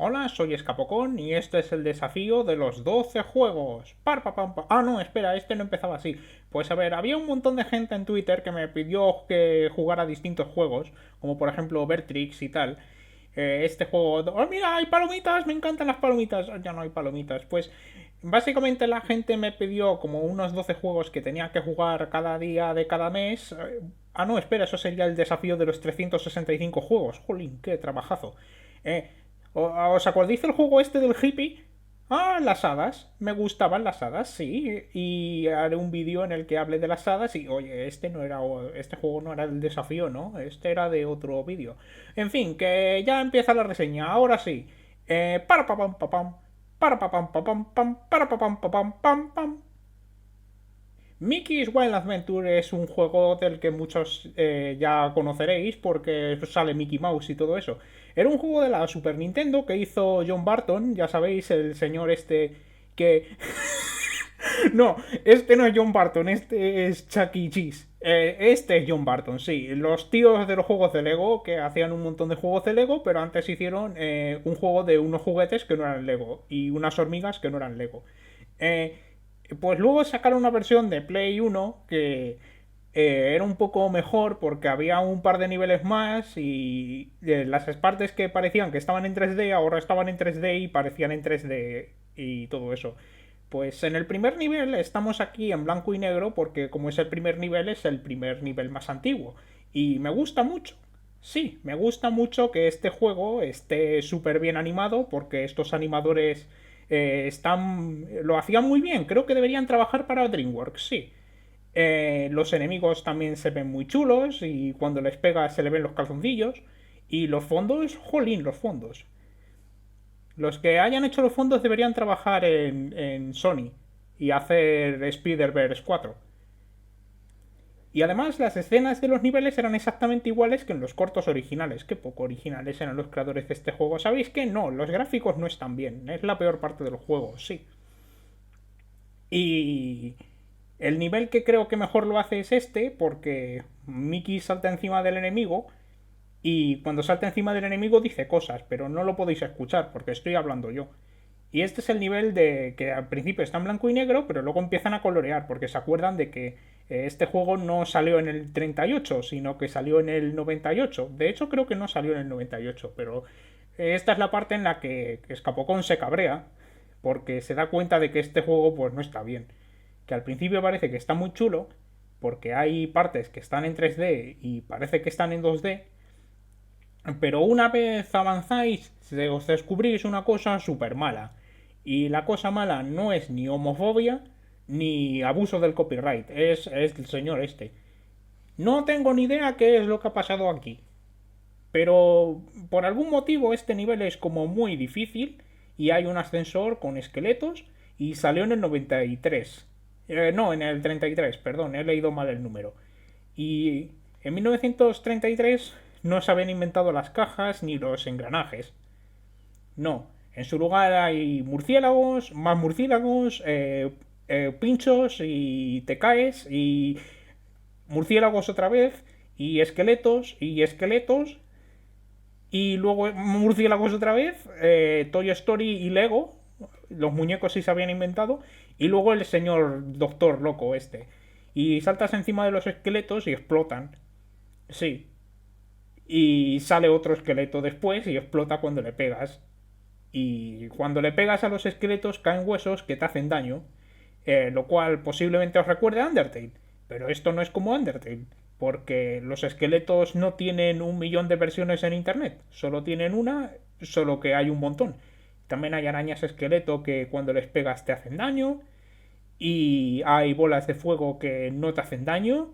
Hola, soy Escapocón y este es el desafío de los 12 juegos. Ah, no, espera, este no empezaba así. Pues a ver, había un montón de gente en Twitter que me pidió que jugara distintos juegos, como por ejemplo Bertrix y tal. Este juego... ¡Oh, mira, hay palomitas! Me encantan las palomitas. Ya no hay palomitas. Pues básicamente la gente me pidió como unos 12 juegos que tenía que jugar cada día de cada mes. Ah, no, espera, eso sería el desafío de los 365 juegos. Jolín, qué trabajazo. Eh, ¿Os acordáis del juego este del hippie? Ah, las hadas. Me gustaban las hadas, sí. Y haré un vídeo en el que hable de las hadas y, oye, este juego no era el desafío, ¿no? Este era de otro vídeo. En fin, que ya empieza la reseña. Ahora sí. Para pa pam pa pam. Para pa pam pa pam pam. Para pa pam pa pam pam pam. Mickey's Wild Adventure es un juego del que muchos ya conoceréis porque sale Mickey Mouse y todo eso. Era un juego de la Super Nintendo que hizo John Barton, ya sabéis, el señor este que... No, este no es John Barton, este es Chuck E. Cheese. Este es John Barton, sí. Los tíos de los juegos de Lego que hacían un montón de juegos de Lego, pero antes hicieron un juego de unos juguetes que no eran Lego y unas hormigas que no eran Lego. Eh, pues luego sacaron una versión de Play 1 que era un poco mejor porque había un par de niveles más y las partes que parecían que estaban en 3D ahora estaban en 3D y parecían en 3D y todo eso. Pues en el primer nivel estamos aquí en blanco y negro porque como es el primer nivel es el primer nivel más antiguo y me gusta mucho. Sí, me gusta mucho que este juego esté súper bien animado porque estos animadores lo hacían muy bien. Creo que deberían trabajar para DreamWorks, sí. Los enemigos también se ven muy chulos y cuando les pega se le ven los calzoncillos. Y los fondos, jolín, los fondos. Los que hayan hecho los fondos deberían trabajar en Sony y hacer Spider-Verse 4. Y además las escenas de los niveles eran exactamente iguales que en los cortos originales. Qué poco originales eran los creadores de este juego. ¿Sabéis qué? No, los gráficos no están bien. Es la peor parte del juego, sí. Y el nivel que creo que mejor lo hace es este, porque Mickey salta encima del enemigo y cuando salta encima del enemigo dice cosas, pero no lo podéis escuchar porque estoy hablando yo. Y este es el nivel de que al principio está en blanco y negro, pero luego empiezan a colorear, porque se acuerdan de que este juego no salió en el 38, sino que salió en el 98. De hecho, creo que no salió en el 98, pero esta es la parte en la que Escapocón se cabrea, porque se da cuenta de que este juego pues no está bien. Que al principio parece que está muy chulo, porque hay partes que están en 3D y parece que están en 2D, pero una vez avanzáis, os descubrís una cosa súper mala. Y la cosa mala no es ni homofobia ni abuso del copyright, es el señor este. No tengo ni idea qué es lo que ha pasado aquí. Pero por algún motivo este nivel es como muy difícil y hay un ascensor con esqueletos y salió en el 93. No, en el 33, perdón, he leído mal el número. Y en 1933 no se habían inventado las cajas ni los engranajes. No, en su lugar hay murciélagos, más murciélagos, pinchos y te caes y murciélagos otra vez y esqueletos y luego murciélagos otra vez, Toy Story y Lego, los muñecos sí se habían inventado, y luego el señor doctor loco este. Y saltas encima de los esqueletos y explotan. Sí. Y sale otro esqueleto después y explota cuando le pegas. Y cuando le pegas a los esqueletos caen huesos que te hacen daño, lo cual posiblemente os recuerde a Undertale. Pero esto no es como Undertale, porque los esqueletos no tienen un millón de versiones en internet, solo tienen una, solo que hay un montón. También hay arañas esqueleto que cuando les pegas te hacen daño, y hay bolas de fuego que no te hacen daño,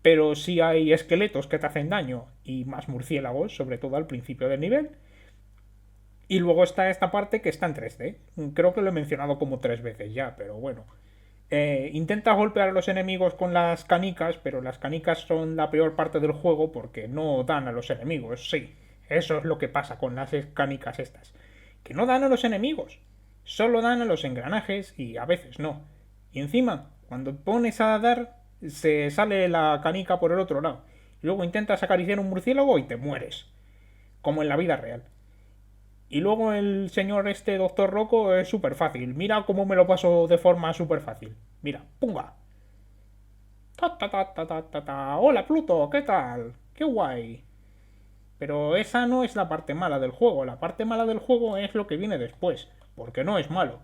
pero sí hay esqueletos que te hacen daño y más murciélagos, sobre todo al principio del nivel. Y luego está esta parte que está en 3D. Creo que lo he mencionado como 3 veces ya, pero bueno. Intenta golpear a los enemigos con las canicas, pero las canicas son la peor parte del juego porque no dan a los enemigos. Sí, eso es lo que pasa con las canicas estas. Que no dan a los enemigos. Solo dan a los engranajes y a veces no. Y encima, cuando pones a dar, se sale la canica por el otro lado. Y luego intentas acariciar un murciélago y te mueres. Como en la vida real. Y luego el señor este, Doctor Roco, es súper fácil. Mira cómo me lo paso de forma súper fácil. Mira, ¡pumba! Ta, ta, ta, ta, ta, ta, ta. Hola Pluto, ¿qué tal? ¡Qué guay! Pero esa no es la parte mala del juego. La parte mala del juego es lo que viene después. Porque no es malo.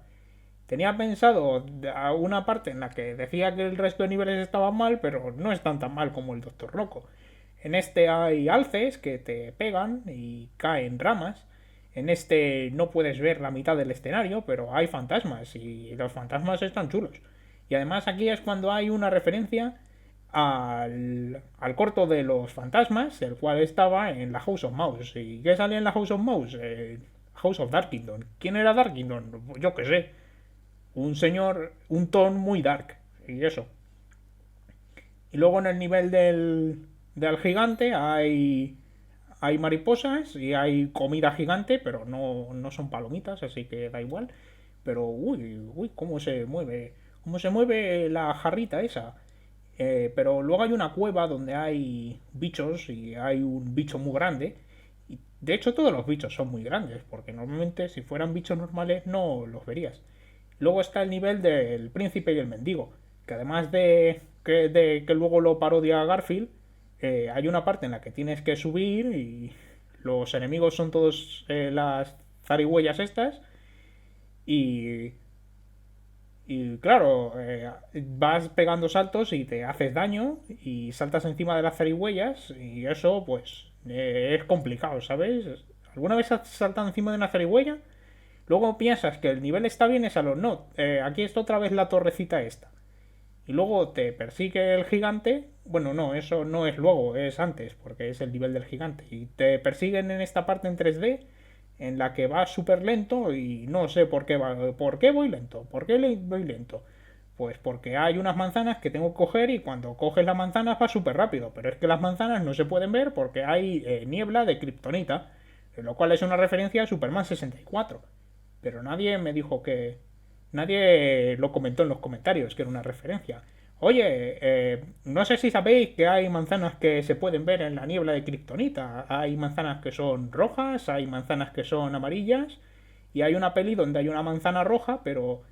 Tenía pensado una parte en la que decía que el resto de niveles estaban mal, pero no están tan mal como el Doctor Loco. En este hay alces que te pegan y caen ramas. En este no puedes ver la mitad del escenario, pero hay fantasmas y los fantasmas están chulos. Y además aquí es cuando hay una referencia al corto de los fantasmas, el cual estaba en la House of Mouse. ¿Y qué salía en la House of Mouse? House of Darkington. ¿Quién era Darkington? Yo qué sé. Un señor, un ton muy dark. Y eso. Y luego en el nivel del gigante hay mariposas y hay comida gigante, pero no son palomitas, así que da igual. Pero, uy, cómo se mueve. Cómo se mueve la jarrita esa. Pero luego hay una cueva donde hay bichos y hay un bicho muy grande. Y de hecho todos los bichos son muy grandes, porque normalmente si fueran bichos normales no los verías. Luego está el nivel del príncipe y el mendigo, que además de que luego lo parodia Garfield, hay una parte en la que tienes que subir y los enemigos son todos las zarigüeyas estas y, y claro, vas pegando saltos y te haces daño y saltas encima de las zarigüeyas y eso pues es complicado, ¿sabes? ¿Alguna vez has saltado encima de una zarigüeya? Luego piensas que el nivel está bien, es a los no. Aquí está otra vez la torrecita esta. Y luego te persigue el gigante. Bueno, no, eso no es luego, es antes, porque es el nivel del gigante. Y te persiguen en esta parte en 3D, en la que va súper lento y no sé por qué, por qué voy lento. ¿Por qué voy lento? Pues porque hay unas manzanas que tengo que coger y cuando coges las manzanas va súper rápido. Pero es que las manzanas no se pueden ver porque hay niebla de kriptonita, lo cual es una referencia a Superman 64. Pero nadie me dijo que... Nadie lo comentó en los comentarios, que era una referencia. Oye, no sé si sabéis que hay manzanas que se pueden ver en la niebla de kriptonita. Hay manzanas que son rojas, hay manzanas que son amarillas. Y hay una peli donde hay una manzana roja, pero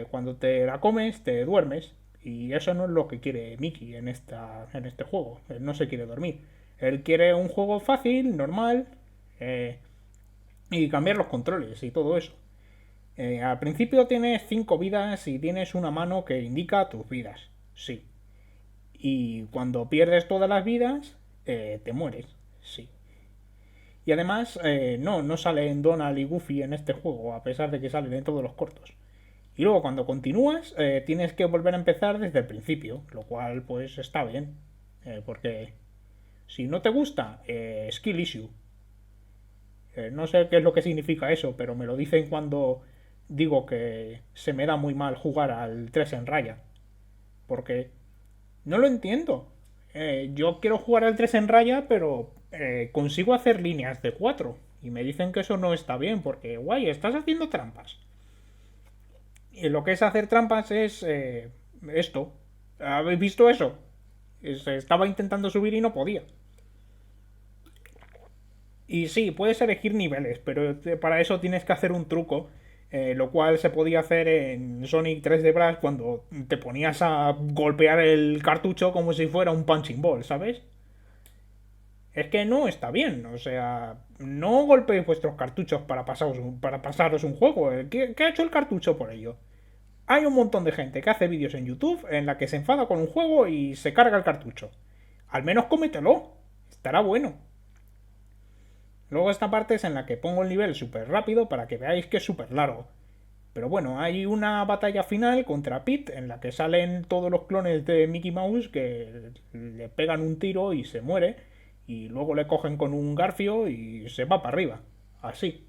cuando te la comes te duermes. Y eso no es lo que quiere Mickey en este juego. Él no se quiere dormir. Él quiere un juego fácil, normal, y cambiar los controles y todo eso. Al principio tienes 5 vidas y tienes una mano que indica tus vidas. Sí. Y cuando pierdes todas las vidas, te mueres. Sí. Y además, no salen Donald y Goofy en este juego, a pesar de que salen en todos los cortos. Y luego cuando continúas, tienes que volver a empezar desde el principio, lo cual pues está bien. Porque si no te gusta, skill issue. No sé qué es lo que significa eso, pero me lo dicen cuando digo que se me da muy mal jugar al 3 en raya. Porque no lo entiendo. Yo quiero jugar al 3 en raya, pero consigo hacer líneas de 4. Y me dicen que eso no está bien, porque, guay, estás haciendo trampas. Y lo que es hacer trampas es esto. ¿Habéis visto eso? Estaba intentando subir y no podía. Y sí, puedes elegir niveles, pero para eso tienes que hacer un truco, lo cual se podía hacer en Sonic 3D Blast cuando te ponías a golpear el cartucho como si fuera un punching ball, ¿sabes? Es que no está bien, o sea, no golpeéis vuestros cartuchos para pasaros un juego. ¿Qué ha hecho el cartucho por ello? Hay un montón de gente que hace vídeos en YouTube en la que se enfada con un juego y se carga el cartucho. Al menos cómetelo, estará bueno. Luego esta parte es en la que pongo el nivel súper rápido para que veáis que es súper largo. Pero bueno, hay una batalla final contra Pete en la que salen todos los clones de Mickey Mouse que le pegan un tiro y se muere. Y luego le cogen con un garfio y se va para arriba. Así.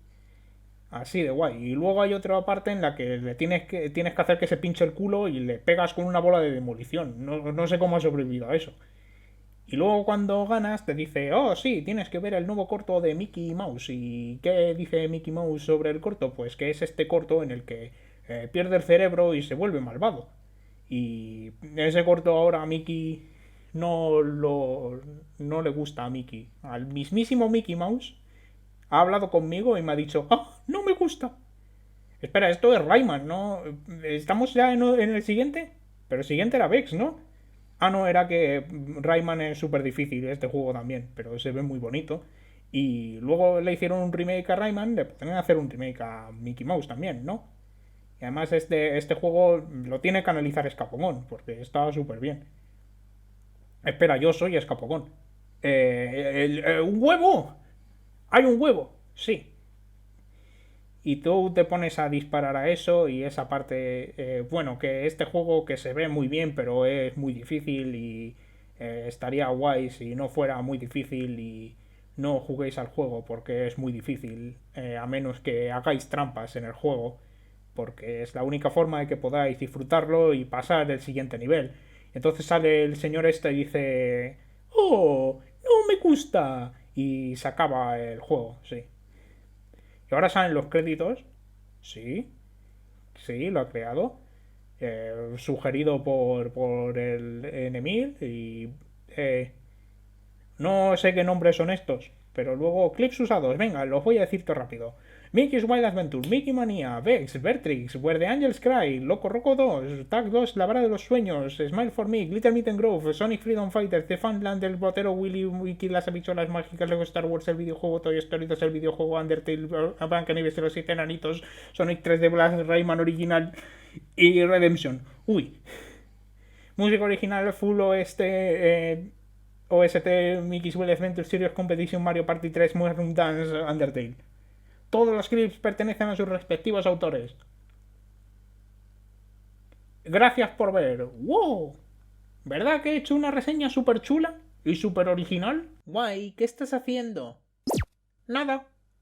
Así de guay. Y luego hay otra parte en la que tienes que hacer que se pinche el culo y le pegas con una bola de demolición. No sé cómo ha sobrevivido a eso. Y luego cuando ganas te dice, oh sí, tienes que ver el nuevo corto de Mickey Mouse. ¿Y qué dice Mickey Mouse sobre el corto? Pues que es este corto en el que pierde el cerebro y se vuelve malvado. Y ese corto ahora a Mickey no le gusta a Mickey. Al mismísimo Mickey Mouse Ha hablado conmigo y me ha dicho, ¡ah! ¡No me gusta! Espera, esto es Rayman, ¿no? ¿Estamos ya en el siguiente? Pero el siguiente era Vex, ¿no? Ah, no, era que Rayman es súper difícil, este juego también, pero se ve muy bonito. Y luego le hicieron un remake a Rayman, le podrían hacer un remake a Mickey Mouse también, ¿no? Y además este juego lo tiene que analizar Escapomón, porque está súper bien. Espera, yo soy Escapogón. ¡Un huevo! ¡Hay un huevo! Sí. Y tú te pones a disparar a eso y esa parte, bueno, que este juego que se ve muy bien, pero es muy difícil y estaría guay si no fuera muy difícil y no juguéis al juego porque es muy difícil, a menos que hagáis trampas en el juego, porque es la única forma de que podáis disfrutarlo y pasar el siguiente nivel. Entonces sale el señor este y dice, oh, no me gusta, y se acaba el juego, sí. Y ahora salen los créditos, sí, sí, lo ha creado, sugerido por el Enemil y no sé qué nombres son estos, pero luego clips usados, venga, los voy a decir todo rápido. Mickey's Wild Adventure, Mickey Mania, Vex, Vertrix, Where the Angels Cry, Loco Roco 2, Tag 2, La Vara de los Sueños, Smile for Me, Glitter Meet and Grove, Sonic Freedom Fighter, The Funland, El Botero, Willy, Wiki, Las Habichuelas Mágicas, Lego Star Wars, el videojuego, Toy Story 2, el videojuego, Undertale, Blancanieves y los 7 Enanitos, Sonic 3D Blast, Rayman Original y Redemption. Uy, música original full OST, Mickey's Wild Adventure, Serious Competition, Mario Party 3, Mushroom Dance, Undertale. Todos los clips pertenecen a sus respectivos autores. Gracias por ver. ¡Wow! ¿Verdad que he hecho una reseña súper chula? ¿Y súper original? Guay, ¿qué estás haciendo? Nada.